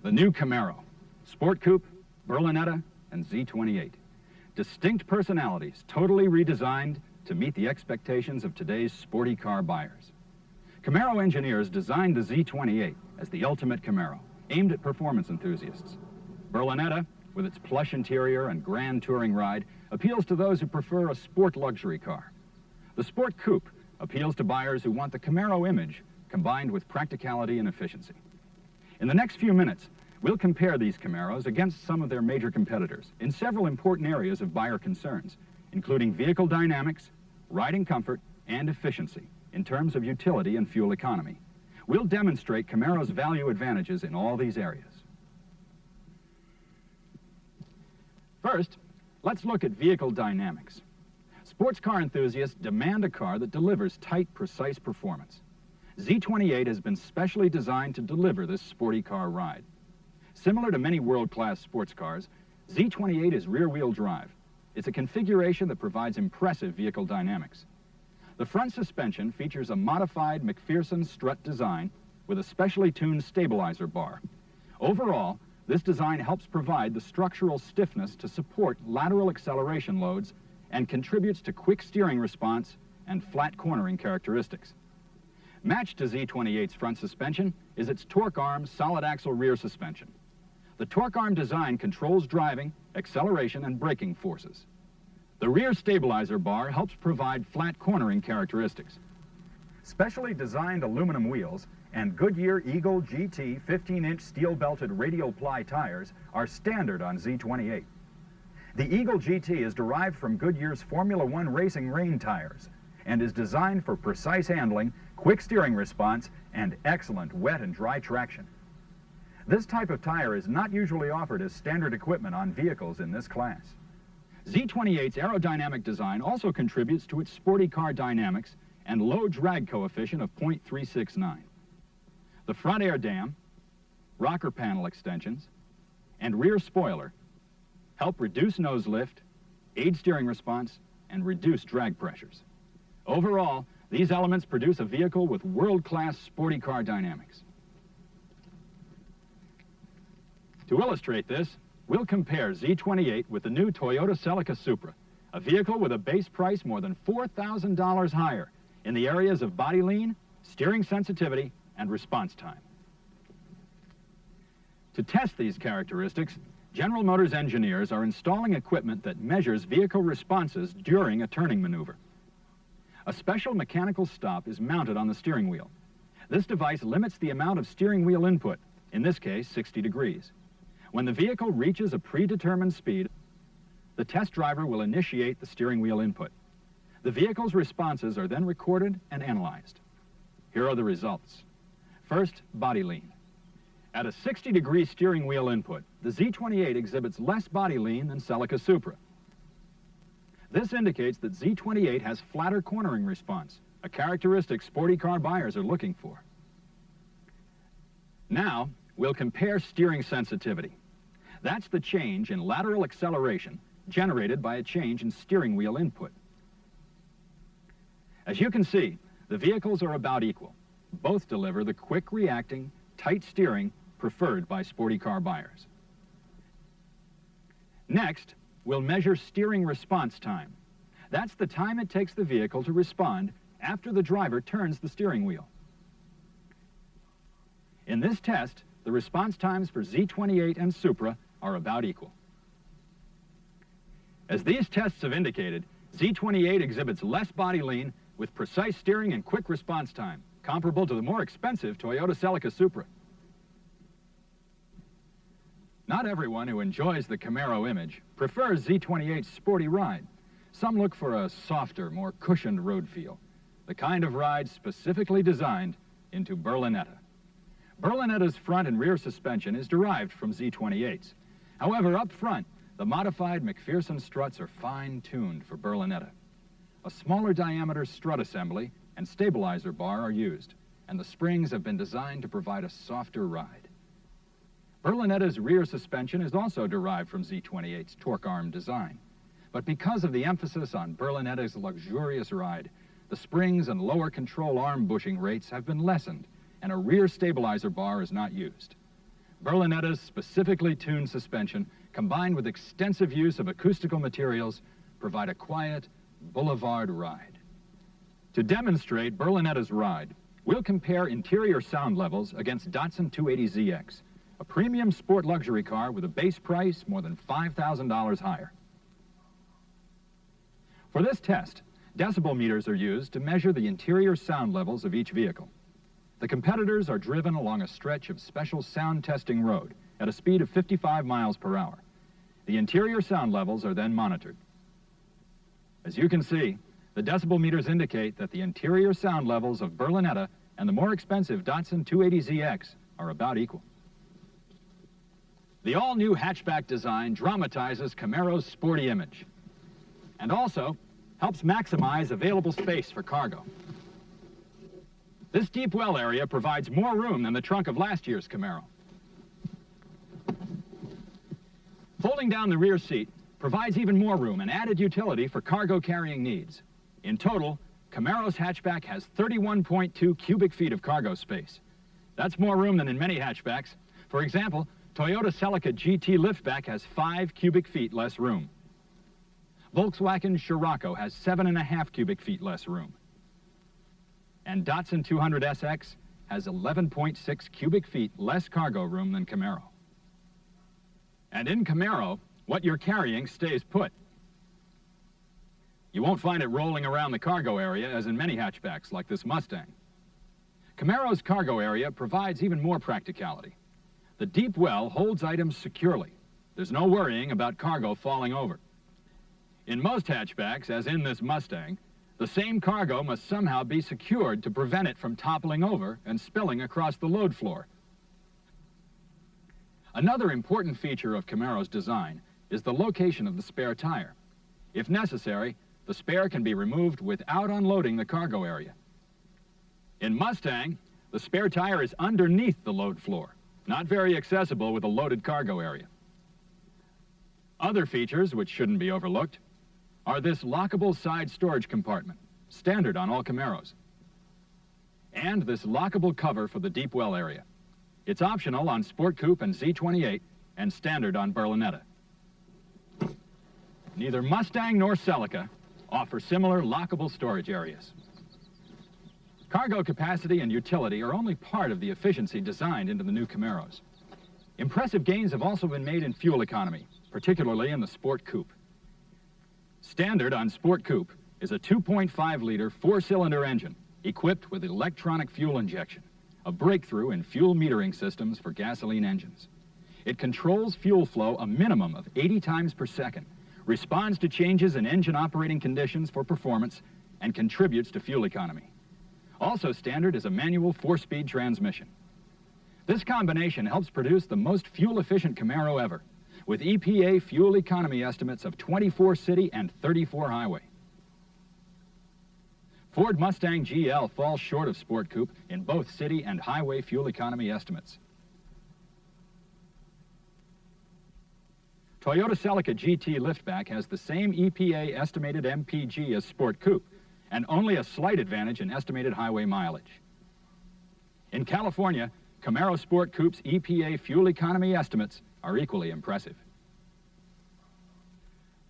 The new Camaro, Sport Coupe, Berlinetta, and Z28. Distinct personalities, totally redesigned to meet the expectations of today's sporty car buyers. Camaro engineers designed the Z28 as the ultimate Camaro, aimed at performance enthusiasts. Berlinetta, with its plush interior and grand touring ride, appeals to those who prefer a sport luxury car. The Sport Coupe appeals to buyers who want the Camaro image combined with practicality and efficiency. In the next few minutes, we'll compare these Camaros against some of their major competitors in several important areas of buyer concerns, including vehicle dynamics, riding comfort, and efficiency in terms of utility and fuel economy. We'll demonstrate Camaro's value advantages in all these areas. First, let's look at vehicle dynamics. Sports car enthusiasts demand a car that delivers tight, precise performance. Z28 has been specially designed to deliver this sporty car ride. Similar to many world-class sports cars, Z28 is rear-wheel drive. It's a configuration that provides impressive vehicle dynamics. The front suspension features a modified McPherson strut design with a specially tuned stabilizer bar. Overall, this design helps provide the structural stiffness to support lateral acceleration loads and contributes to quick steering response and flat cornering characteristics. Matched to Z28's front suspension is its torque arm solid axle rear suspension. The torque arm design controls driving, acceleration, and braking forces. The rear stabilizer bar helps provide flat cornering characteristics. Specially designed aluminum wheels and Goodyear Eagle GT 15-inch steel-belted radial ply tires are standard on Z28. The Eagle GT is derived from Goodyear's Formula One racing rain tires and is designed for precise handling, quick steering response, and excellent wet and dry traction. This type of tire is not usually offered as standard equipment on vehicles in this class. Z28's aerodynamic design also contributes to its sporty car dynamics and low drag coefficient of 0.369. The front air dam, rocker panel extensions, and rear spoiler help reduce nose lift, aid steering response, and reduce drag pressures. Overall, these elements produce a vehicle with world-class sporty car dynamics. To illustrate this, we'll compare Z28 with the new Toyota Celica Supra, a vehicle with a base price more than $4,000 higher in the areas of body lean, steering sensitivity, and response time. To test these characteristics, General Motors engineers are installing equipment that measures vehicle responses during a turning maneuver. A special mechanical stop is mounted on the steering wheel. This device limits the amount of steering wheel input, in this case 60 degrees. When the vehicle reaches a predetermined speed, the test driver will initiate the steering wheel input. The vehicle's responses are then recorded and analyzed. Here are the results. First, body lean. At a 60-degree steering wheel input, the Z28 exhibits less body lean than Celica Supra. This indicates that Z28 has flatter cornering response, a characteristic sporty car buyers are looking for. Now, we'll compare steering sensitivity. That's the change in lateral acceleration generated by a change in steering wheel input. As you can see, the vehicles are about equal. Both deliver the quick reacting, tight steering preferred by sporty car buyers. Next, we'll measure steering response time. That's the time it takes the vehicle to respond after the driver turns the steering wheel. In this test, the response times for Z28 and Supra are about equal. As these tests have indicated, Z28 exhibits less body lean with precise steering and quick response time, comparable to the more expensive Toyota Celica Supra. Not everyone who enjoys the Camaro image prefers Z28's sporty ride. Some look for a softer, more cushioned road feel, the kind of ride specifically designed into Berlinetta. Berlinetta's front and rear suspension is derived from Z28's. However, up front, the modified McPherson struts are fine-tuned for Berlinetta. A smaller diameter strut assembly and stabilizer bar are used, and the springs have been designed to provide a softer ride. Berlinetta's rear suspension is also derived from Z28's torque arm design. But because of the emphasis on Berlinetta's luxurious ride, the springs and lower control arm bushing rates have been lessened, and a rear stabilizer bar is not used. Berlinetta's specifically tuned suspension, combined with extensive use of acoustical materials, provide a quiet boulevard ride. To demonstrate Berlinetta's ride, we'll compare interior sound levels against Datsun 280ZX, a premium sport luxury car with a base price more than $5,000 higher. For this test, decibel meters are used to measure the interior sound levels of each vehicle. The competitors are driven along a stretch of special sound testing road at a speed of 55 miles per hour. The interior sound levels are then monitored. As you can see, the decibel meters indicate that the interior sound levels of Berlinetta and the more expensive Datsun 280ZX are about equal. The all-new hatchback design dramatizes Camaro's sporty image and also helps maximize available space for cargo. This deep well area provides more room than the trunk of last year's Camaro. Folding down the rear seat provides even more room and added utility for cargo carrying needs. In total, Camaro's hatchback has 31.2 cubic feet of cargo space. That's more room than in many hatchbacks. For example, Toyota Celica GT liftback has 5 cubic feet less room. Volkswagen Scirocco has 7.5 cubic feet less room. And Datsun 200SX has 11.6 cubic feet less cargo room than Camaro. And in Camaro, what you're carrying stays put. You won't find it rolling around the cargo area as in many hatchbacks like this Mustang. Camaro's cargo area provides even more practicality. The deep well holds items securely. There's no worrying about cargo falling over. In most hatchbacks, as in this Mustang, the same cargo must somehow be secured to prevent it from toppling over and spilling across the load floor. Another important feature of Camaro's design is the location of the spare tire. If necessary, the spare can be removed without unloading the cargo area. In Mustang, the spare tire is underneath the load floor, not very accessible with a loaded cargo area. Other features, which shouldn't be overlooked, are this lockable side storage compartment, standard on all Camaros, and this lockable cover for the deep well area. It's optional on Sport Coupe and Z28 and standard on Berlinetta. Neither Mustang nor Celica offer similar lockable storage areas. Cargo capacity and utility are only part of the efficiency designed into the new Camaros. Impressive gains have also been made in fuel economy, particularly in the Sport Coupe. Standard on Sport Coupe is a 2.5-liter four-cylinder engine equipped with electronic fuel injection, a breakthrough in fuel metering systems for gasoline engines. It controls fuel flow a minimum of 80 times per second, responds to changes in engine operating conditions for performance, and contributes to fuel economy. Also standard is a manual 4-speed transmission. This combination helps produce the most fuel-efficient Camaro ever, with EPA fuel economy estimates of 24 city and 34 highway. Ford Mustang GL falls short of Sport Coupe in both city and highway fuel economy estimates. Toyota Celica GT liftback has the same EPA estimated MPG as Sport Coupe, and only a slight advantage in estimated highway mileage. In California, Camaro Sport Coupe's EPA fuel economy estimates are equally impressive.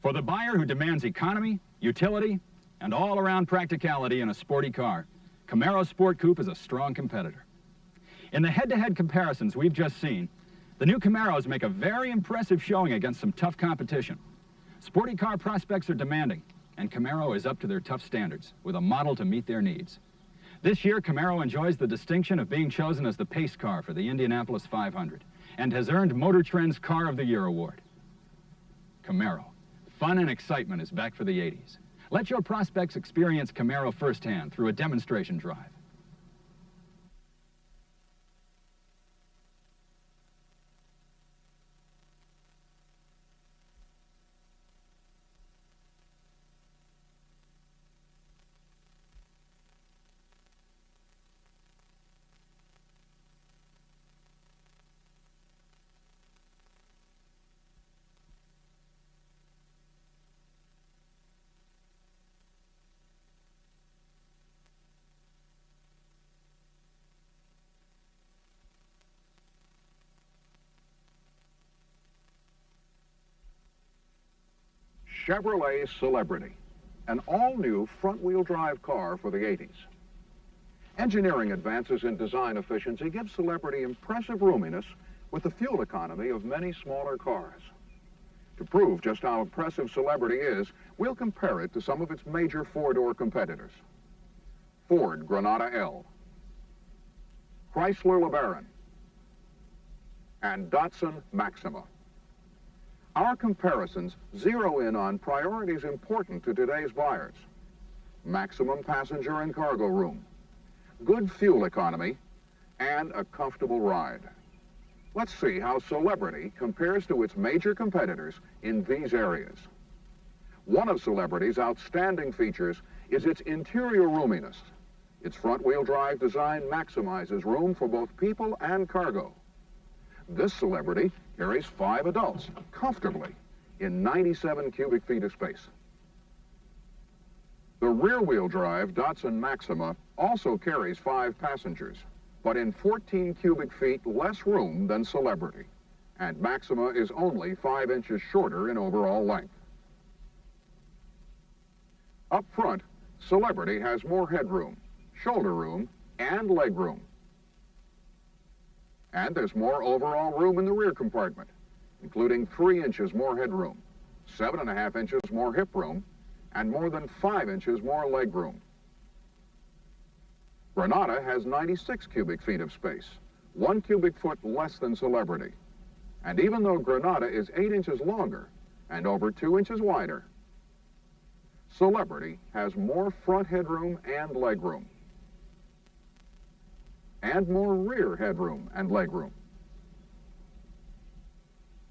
For the buyer who demands economy, utility, and all-around practicality in a sporty car, Camaro Sport Coupe is a strong competitor. In the head-to-head comparisons we've just seen, the new Camaros make a very impressive showing against some tough competition. Sporty car prospects are demanding, and Camaro is up to their tough standards, with a model to meet their needs. This year, Camaro enjoys the distinction of being chosen as the pace car for the Indianapolis 500, and has earned Motor Trend's Car of the Year award. Camaro. Fun and excitement is back for the 80s. Let your prospects experience Camaro firsthand through a demonstration drive. Chevrolet Celebrity, an all-new front-wheel drive car for the 80s. Engineering advances in design efficiency give Celebrity impressive roominess with the fuel economy of many smaller cars. To prove just how impressive Celebrity is, we'll compare it to some of its major four-door competitors. Ford Granada L, Chrysler LeBaron, and Datsun Maxima. Our comparisons zero in on priorities important to today's buyers: maximum passenger and cargo room, good fuel economy, and a comfortable ride. Let's see how Celebrity compares to its major competitors in these areas. One of Celebrity's outstanding features is its interior roominess. Its front-wheel drive design maximizes room for both people and cargo. This Celebrity carries 5 adults comfortably in 97 cubic feet of space. The rear-wheel drive Datsun Maxima also carries 5 passengers, but in 14 cubic feet less room than Celebrity, and Maxima is only 5 inches shorter in overall length. Up front, Celebrity has more headroom, shoulder room, and leg room. And there's more overall room in the rear compartment, including 3 inches more headroom, 7.5 inches more hip room, and more than 5 inches more leg room. Granada has 96 cubic feet of space, 1 cubic foot less than Celebrity. And even though Granada is 8 inches longer and over 2 inches wider, Celebrity has more front headroom and leg room, and more rear headroom and leg room.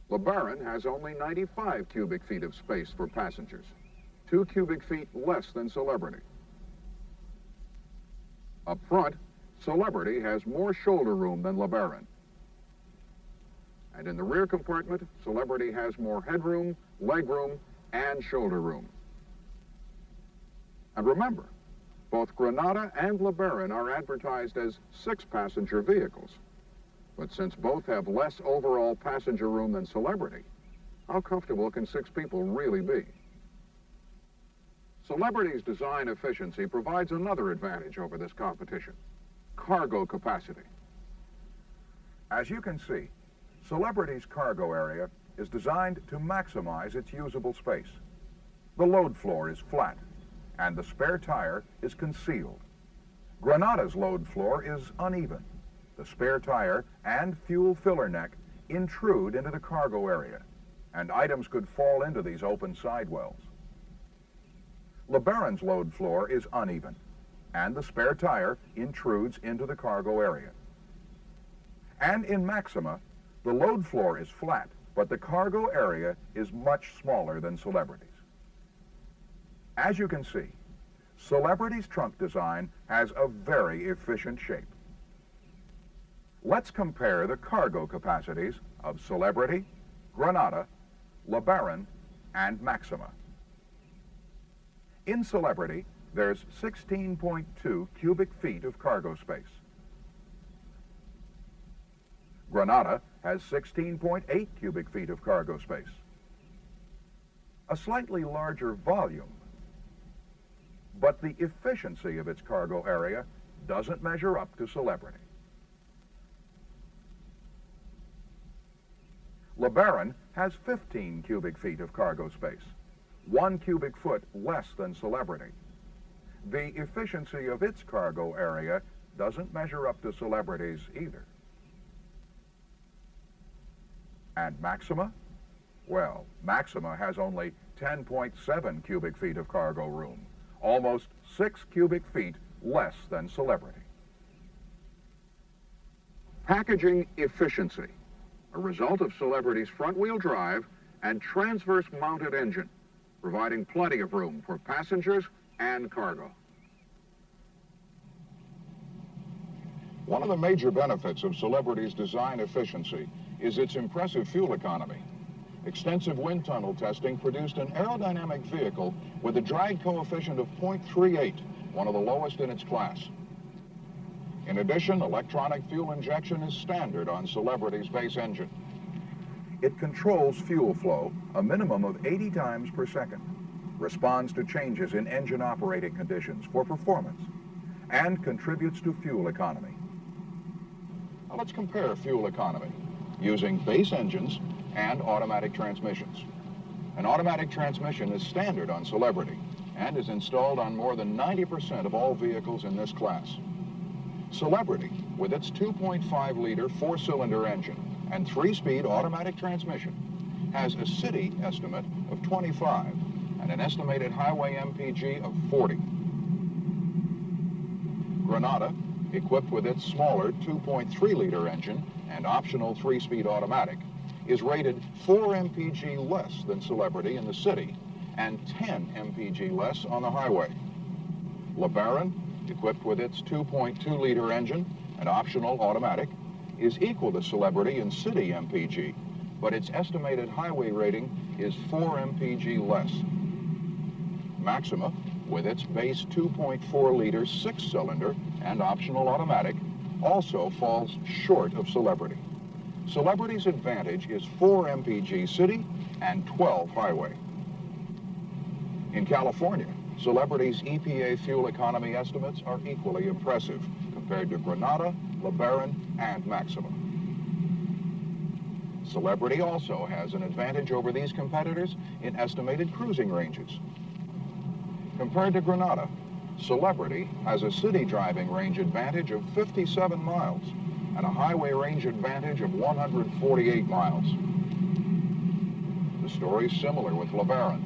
LeBaron has only 95 cubic feet of space for passengers, 2 cubic feet less than Celebrity. Up front, Celebrity has more shoulder room than LeBaron. And in the rear compartment, Celebrity has more headroom, leg room, and shoulder room. And remember, both Granada and LeBaron are advertised as 6-passenger vehicles. But since both have less overall passenger room than Celebrity, how comfortable can 6 people really be? Celebrity's design efficiency provides another advantage over this competition: cargo capacity. As you can see, Celebrity's cargo area is designed to maximize its usable space. The load floor is flat, and the spare tire is concealed. Granada's load floor is uneven. The spare tire and fuel filler neck intrude into the cargo area, and items could fall into these open sidewells. LeBaron's load floor is uneven, and the spare tire intrudes into the cargo area. And in Maxima, the load floor is flat, but the cargo area is much smaller than Celebrity's. As you can see, Celebrity's trunk design has a very efficient shape. Let's compare the cargo capacities of Celebrity, Granada, LeBaron, and Maxima. In Celebrity, there's 16.2 cubic feet of cargo space. Granada has 16.8 cubic feet of cargo space. A slightly larger volume, but the efficiency of its cargo area doesn't measure up to Celebrity. LeBaron has 15 cubic feet of cargo space, 1 cubic foot less than Celebrity. The efficiency of its cargo area doesn't measure up to Celebrity's either. And Maxima? Well, Maxima has only 10.7 cubic feet of cargo room, almost 6 cubic feet less than Celebrity. Packaging efficiency, a result of Celebrity's front-wheel drive and transverse-mounted engine, providing plenty of room for passengers and cargo. One of the major benefits of Celebrity's design efficiency is its impressive fuel economy. Extensive wind tunnel testing produced an aerodynamic vehicle with a drag coefficient of 0.38, one of the lowest in its class. In addition, electronic fuel injection is standard on Celebrity's base engine. It controls fuel flow a minimum of 80 times per second, responds to changes in engine operating conditions for performance, and contributes to fuel economy. Now let's compare fuel economy using base engines and automatic transmissions. An automatic transmission is standard on Celebrity and is installed on more than 90% of all vehicles in this class. Celebrity, with its 2.5-liter four-cylinder engine and 3-speed automatic transmission, has a city estimate of 25 and an estimated highway MPG of 40. Granada, equipped with its smaller 2.3-liter engine and optional 3-speed automatic, is rated 4 mpg less than Celebrity in the city and 10 mpg less on the highway. LeBaron, equipped with its 2.2-liter engine and optional automatic, is equal to Celebrity in city MPG, but its estimated highway rating is 4 mpg less. Maxima, with its base 2.4-liter 6-cylinder and optional automatic, also falls short of Celebrity. Celebrity's advantage is 4 mpg city and 12 highway. In California, Celebrity's EPA fuel economy estimates are equally impressive compared to Granada, LeBaron, and Maxima. Celebrity also has an advantage over these competitors in estimated cruising ranges. Compared to Granada, Celebrity has a city driving range advantage of 57 miles and a highway range advantage of 148 miles. The story is similar with LeBaron.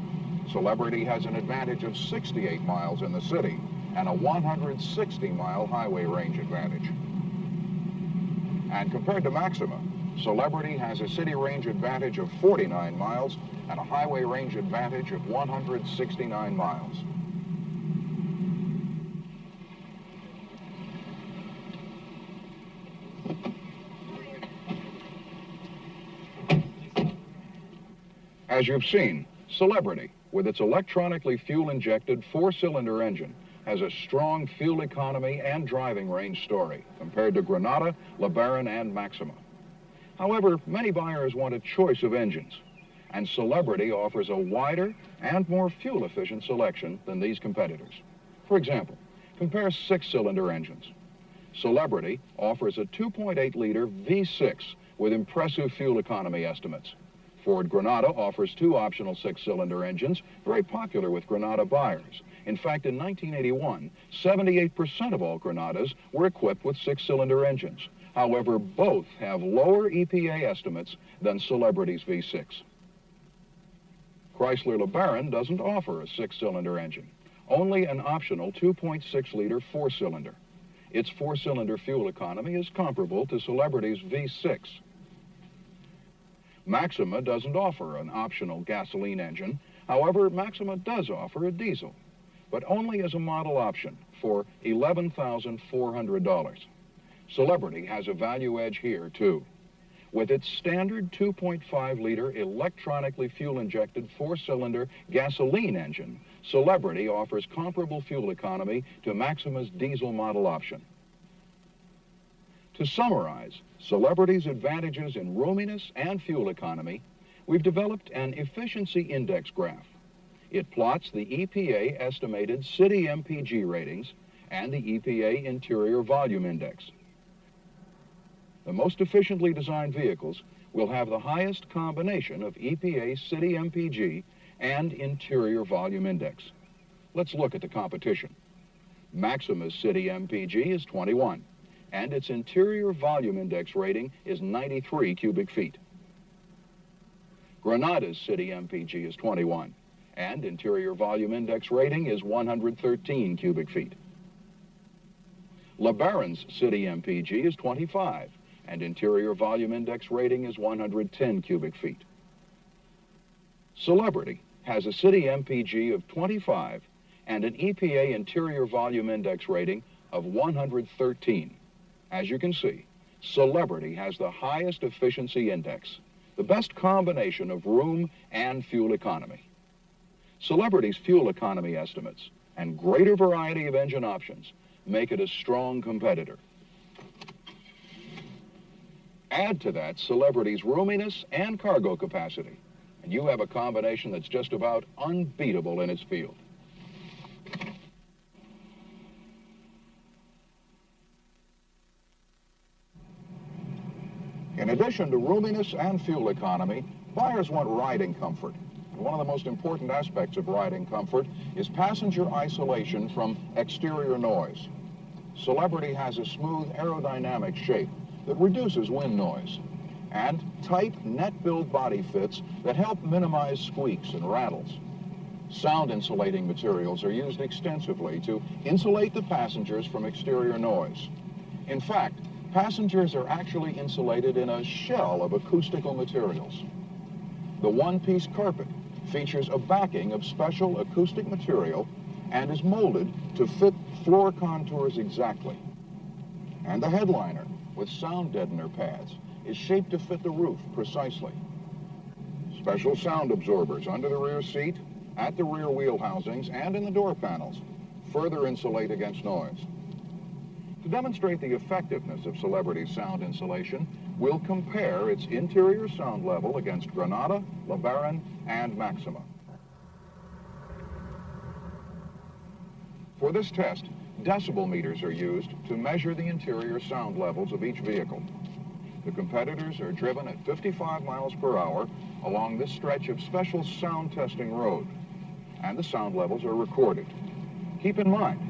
Celebrity has an advantage of 68 miles in the city and a 160-mile highway range advantage. And compared to Maxima, Celebrity has a city range advantage of 49 miles and a highway range advantage of 169 miles. As you've seen, Celebrity, with its electronically fuel-injected 4-cylinder engine, has a strong fuel economy and driving range story compared to Granada, LeBaron, and Maxima. However, many buyers want a choice of engines, and Celebrity offers a wider and more fuel-efficient selection than these competitors. For example, compare 6-cylinder engines. Celebrity offers a 2.8-liter V6 with impressive fuel economy estimates. Ford Granada offers 2 optional 6-cylinder engines, very popular with Granada buyers. In fact, in 1981, 78% of all Granadas were equipped with 6-cylinder engines. However, both have lower EPA estimates than Celebrity's V6. Chrysler LeBaron doesn't offer a 6-cylinder engine, only an optional 2.6-liter 4-cylinder. Its 4-cylinder fuel economy is comparable to Celebrity's V6. Maxima doesn't offer an optional gasoline engine. However, Maxima does offer a diesel, but only as a model option for $11,400. Celebrity has a value edge here, too. With its standard 2.5-liter electronically fuel-injected 4-cylinder gasoline engine, Celebrity offers comparable fuel economy to Maxima's diesel model option. To summarize Celebrity's advantages in roominess and fuel economy, we've developed an efficiency index graph. It plots the EPA estimated city MPG ratings and the EPA interior volume index. The most efficiently designed vehicles will have the highest combination of EPA city MPG and interior volume index. Let's look at the competition. Maxima's city MPG is 21. And its interior volume index rating is 93 cubic feet. Granada's city MPG is 21, and interior volume index rating is 113 cubic feet. LeBaron's city MPG is 25, and interior volume index rating is 110 cubic feet. Celebrity has a city MPG of 25 and an EPA interior volume index rating of 113. As you can see, Celebrity has the highest efficiency index, the best combination of room and fuel economy. Celebrity's fuel economy estimates and greater variety of engine options make it a strong competitor. Add to that Celebrity's roominess and cargo capacity, and you have a combination that's just about unbeatable in its field. In addition to roominess and fuel economy, buyers want riding comfort. And one of the most important aspects of riding comfort is passenger isolation from exterior noise. Celebrity has a smooth aerodynamic shape that reduces wind noise, and tight net-build body fits that help minimize squeaks and rattles. Sound insulating materials are used extensively to insulate the passengers from exterior noise. In fact, passengers are actually insulated in a shell of acoustical materials. The one-piece carpet features a backing of special acoustic material and is molded to fit floor contours exactly. And the headliner, with sound deadener pads, is shaped to fit the roof precisely. Special sound absorbers under the rear seat, at the rear wheel housings, and in the door panels further insulate against noise. To demonstrate the effectiveness of Celebrity's sound insulation, we'll compare its interior sound level against Granada, LeBaron, and Maxima. For this test, decibel meters are used to measure the interior sound levels of each vehicle. The competitors are driven at 55 miles per hour along this stretch of special sound testing road, and the sound levels are recorded. Keep in mind,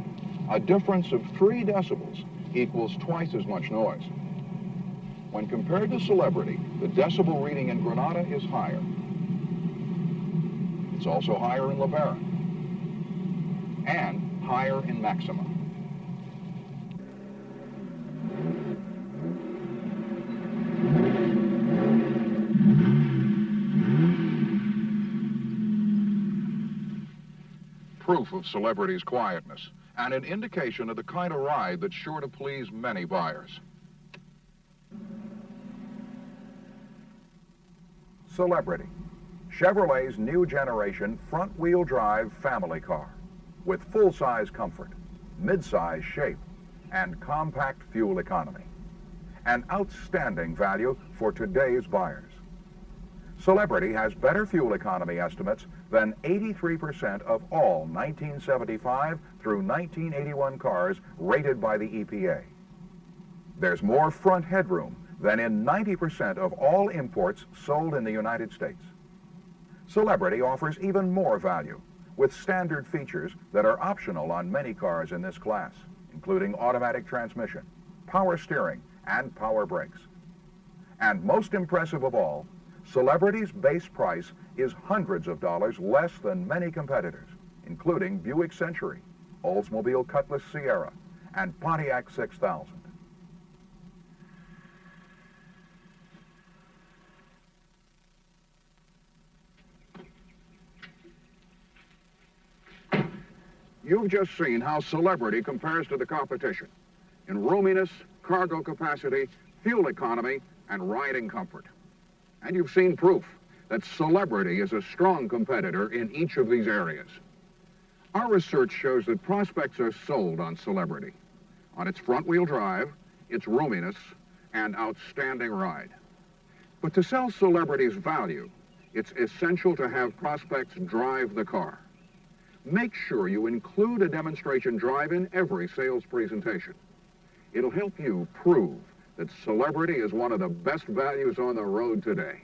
a difference of 3 decibels equals twice as much noise. When compared to Celebrity, the decibel reading in Granada is higher. It's also higher in LeBaron and higher in Maxima. Proof of Celebrity's quietness, and an indication of the kind of ride that's sure to please many buyers. Celebrity, Chevrolet's new generation front-wheel drive family car with full-size comfort, mid-size shape, and compact fuel economy. An outstanding value for today's buyers. Celebrity has better fuel economy estimates than 83% of all 1975 through 1981 cars rated by the EPA. There's more front headroom than in 90% of all imports sold in the United States. Celebrity offers even more value with standard features that are optional on many cars in this class, including automatic transmission, power steering, and power brakes. And most impressive of all, Celebrity's base price is hundreds of dollars less than many competitors, including Buick Century, Oldsmobile Cutlass Sierra, and Pontiac 6000. You've just seen how Celebrity compares to the competition in roominess, cargo capacity, fuel economy, and riding comfort. And you've seen proof that Celebrity is a strong competitor in each of these areas. Our research shows that prospects are sold on Celebrity, on its front-wheel drive, its roominess, and outstanding ride. But to sell Celebrity's value, it's essential to have prospects drive the car. Make sure you include a demonstration drive in every sales presentation. It'll help you prove that Celebrity is one of the best values on the road today.